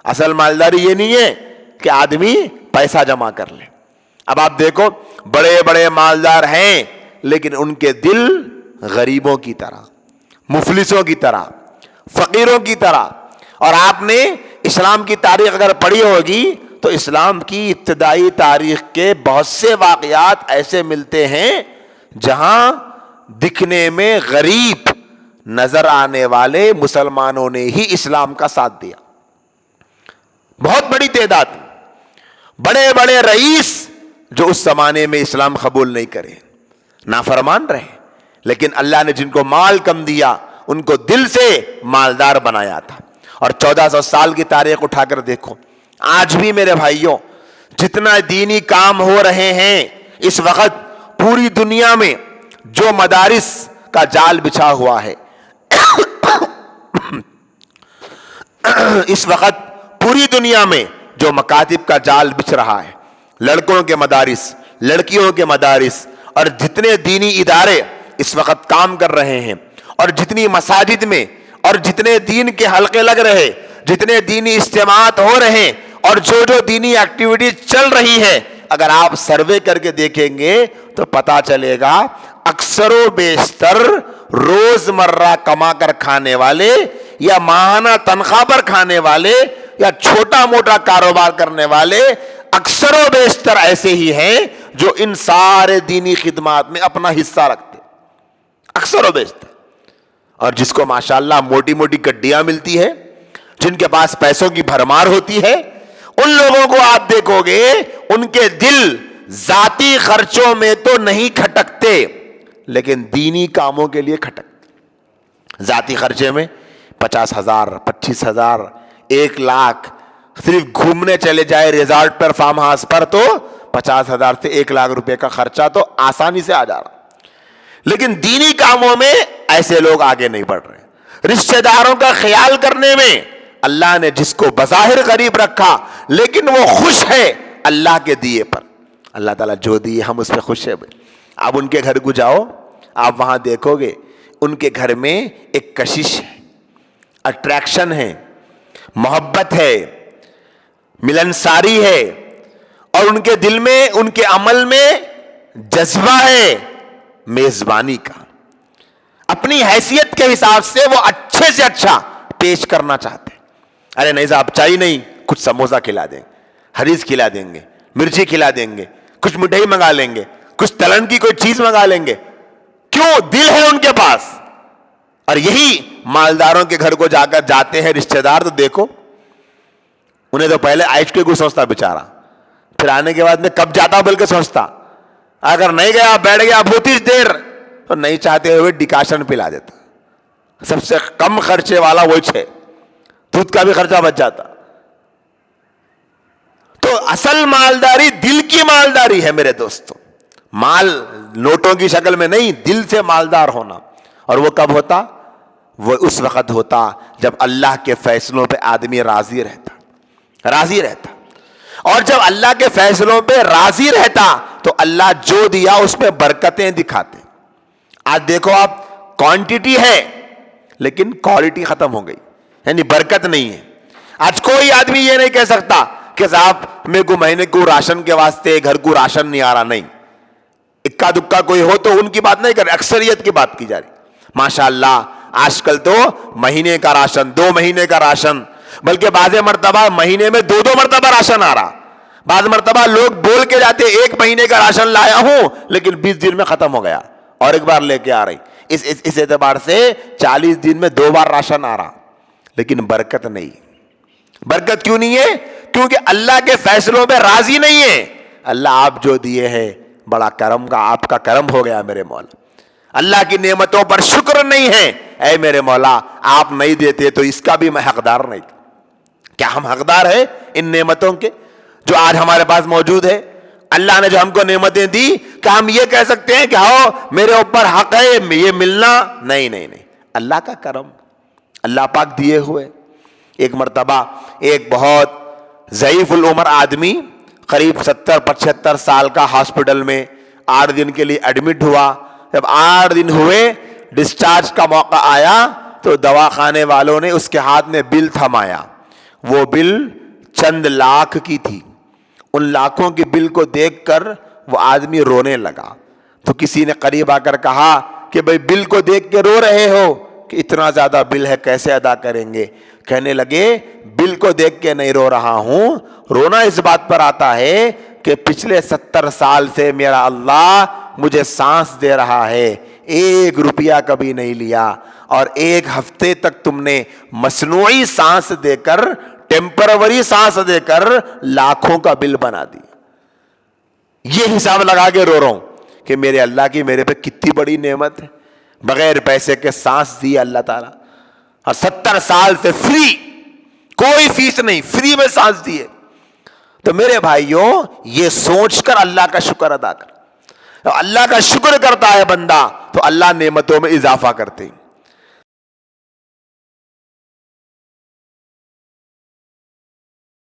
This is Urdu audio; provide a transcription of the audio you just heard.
اصل مالداری یہ نہیں ہے کہ آدمی پیسہ جمع کر لے. اب آپ دیکھو بڑے بڑے مالدار ہیں لیکن ان کے دل غریبوں کی طرح، مفلسوں کی طرح، فقیروں کی طرح. اور آپ نے اسلام کی تاریخ اگر پڑھی ہوگی تو اسلام کی ابتدائی تاریخ کے بہت سے واقعات ایسے ملتے ہیں جہاں دکھنے میں غریب نظر آنے والے مسلمانوں نے ہی اسلام کا ساتھ دیا. بہت بڑی تعداد، بڑے بڑے رئیس جو اس زمانے میں اسلام قبول نہیں کرے، نافرمان رہے، لیکن اللہ نے جن کو مال کم دیا ان کو دل سے مالدار بنایا تھا. اور 1400 سال کی تاریخ اٹھا کر دیکھو، آج بھی میرے بھائیوں جتنا دینی کام ہو رہے ہیں اس وقت پوری دنیا میں جو مدارس کا جال بچھا ہوا ہے اس وقت پوری دنیا میں جو مکاتب کا جال بچھ رہا ہے، لڑکوں کے مدارس، لڑکیوں کے مدارس، اور جتنے دینی ادارے اس وقت کام کر رہے ہیں، اور جتنی مساجد میں اور جتنے دین کے حلقے لگ رہے، جتنے دینی اجتماعات ہو رہے، اور جو دینی ایکٹیویٹیز چل رہی ہے، اگر آپ سروے کر کے دیکھیں گے تو پتا چلے گا اکثر و بیشتر روز مرہ کما کر کھانے والے یا ماہانہ تنخواہ پر کھانے والے یا چھوٹا موٹا کاروبار کرنے والے اکثر و بیشتر ایسے ہی ہیں جو ان سارے دینی خدمات میں اپنا حصہ رکھتے، اکثر و بیشتر. اور جس کو ماشاءاللہ موٹی موٹی گڈیاں ملتی ہے، جن کے پاس پیسوں کی بھرمار ہوتی ہے، ان لوگوں کو آپ دیکھو گے ان کے دل ذاتی خرچوں میں تو نہیں کھٹکتے لیکن دینی کاموں کے لیے کھٹکتے. ذاتی خرچے میں 50,000 25,000 1,00,000 صرف گھومنے چلے جائے ریزارٹ پر، فارم ہاؤس پر، تو 50,000 سے 1,00,000 روپے کا خرچہ تو آسانی سے آ جا رہا. لیکن دینی کاموں میں ایسے لوگ آگے نہیں بڑھ رہے. رشتہ داروں کا خیال کرنے میں اللہ نے جس کو بظاہر غریب رکھا لیکن وہ خوش ہے اللہ کے دیے پر. اللہ تعالیٰ جو دیے ہم اس پہ خوش ہے. آپ ان کے گھر کو جاؤ، آپ وہاں دیکھو گے ان کے گھر میں ایک کشش ہے، اٹریکشن ہے، محبت ہے، ملنساری ہے، اور ان کے دل میں، ان کے عمل میں جذبہ ہے میزبانی کا. اپنی حیثیت کے حساب سے وہ اچھے سے اچھا پیش کرنا چاہتے ہیں. ارے نہیں صاحب چائے نہیں، کچھ سموسا کھلا دیں گے، حریص کھلا دیں گے، مرچی کھلا دیں گے، کچھ مٹھائی منگا لیں گے، کچھ تلن کی کوئی چیز منگا لیں گے. کیوں؟ دل ہے ان کے پاس. اور یہی مالداروں کے گھر کو جا کر جاتے ہیں رشتہ دار تو دیکھو، انہیں تو پہلے آئس کے کو سوچتا بیچارہ، پھر آنے کے بعد میں کب جاتا بلکہ سوچتا. اگر نہیں گیا بیٹھ گیا بہت ہی دیر تو نہیں چاہتے ہوئے ڈیکاشن پلا دیتا. سب سے کم خرچے والا وہی 6، دودھ کا بھی خرچہ بچ جاتا. تو اصل مالداری دل کی مالداری ہے میرے دوستوں. مال نوٹوں کی شکل میں نہیں، دل سے مالدار ہونا. اور وہ کب ہوتا؟ وہ اس وقت ہوتا جب اللہ کے فیصلوں پہ آدمی راضی رہتا، راضی رہتا. اور جب اللہ کے فیصلوں پہ راضی رہتا تو اللہ جو دیا اس میں برکتیں دکھاتے. آج دیکھو آپ، کوانٹٹی ہے لیکن کوالٹی ختم ہو گئی، یعنی برکت نہیں ہے. آج کوئی آدمی یہ نہیں کہہ سکتا کہ صاحب میرے کو مہینے کو راشن کے واسطے گھر کو راشن نہیں آ رہا. نہیں، اکا دکا کوئی ہو تو ان کی بات نہیں کر رہے، اکثریت کی بات کی جا رہی. ماشاءاللہ آج کل تو مہینے کا راشن، 2 مہینے کا راشن، بلکہ بعض مرتبہ مہینے میں 2 مرتبہ راشن آ رہا. بعض مرتبہ لوگ بول کے جاتے 1 مہینے کا راشن لایا ہوں لیکن 20 دن میں ختم ہو گیا اور ایک بار لے کے آ رہی. اس اعتبار سے 40 دن میں 2 بار راشن آ رہا، لیکن برکت نہیں. برکت کیوں نہیں ہے؟ کیونکہ اللہ کے فیصلوں پہ راضی نہیں ہے. اللہ آپ جو دیے ہیں بڑا کرم کا، آپ کا کرم ہو گیا میرے مولا. اللہ کی نعمتوں پر شکر نہیں ہے. اے میرے مولا آپ نہیں دیتے تو اس کا بھی میں حقدار نہیں. کیا ہم حقدار ہیں ان نعمتوں کے جو آج ہمارے پاس موجود ہے؟ اللہ نے جو ہم کو نعمتیں دی، کیا ہم یہ کہہ سکتے ہیں کہ ہاں میرے اوپر حق ہے یہ ملنا؟ نہیں نہیں نہیں، اللہ کا کرم، اللہ پاک دیے ہوئے. ایک مرتبہ ایک بہت ضعیف العمر آدمی قریب 70-75 سال کا ہاسپٹل میں 8 دن کے لیے ایڈمٹ ہوا. جب 8 دن ہوئے، ڈسچارج کا موقع آیا تو دواخانے والوں نے اس کے ہاتھ میں بل تھمایا. وہ بل چند لاکھ کی تھی. ان لاکھوں کی بل کو دیکھ کر وہ آدمی رونے لگا. تو کسی نے قریب آ کر کہا کہ بھئی بل کو دیکھ کے رو رہے ہو کہ اتنا زیادہ بل ہے کیسے ادا کریں گے؟ کہنے لگے بل کو دیکھ کے نہیں رو رہا ہوں، رونا اس بات پر آتا ہے کہ پچھلے 70 سال سے میرا اللہ مجھے سانس دے رہا ہے، 1 روپیہ کبھی نہیں لیا، اور 1 ہفتے تک تم نے مصنوعی سانس دے کر، ٹیمپروری سانس دے کر لاکھوں کا بل بنا دی. یہ حساب لگا کے رو رہا ہوں کہ میرے اللہ کی میرے پہ کتنی بڑی نعمت ہے، بغیر پیسے کے سانس دی اللہ تعالیٰ، اور 70 سال سے فری، کوئی فیس نہیں، فری میں سانس دیے. تو میرے بھائیوں، یہ سوچ کر اللہ کا شکر ادا کر. اللہ کا شکر کرتا ہے بندہ تو اللہ نعمتوں میں اضافہ کرتے ہیں.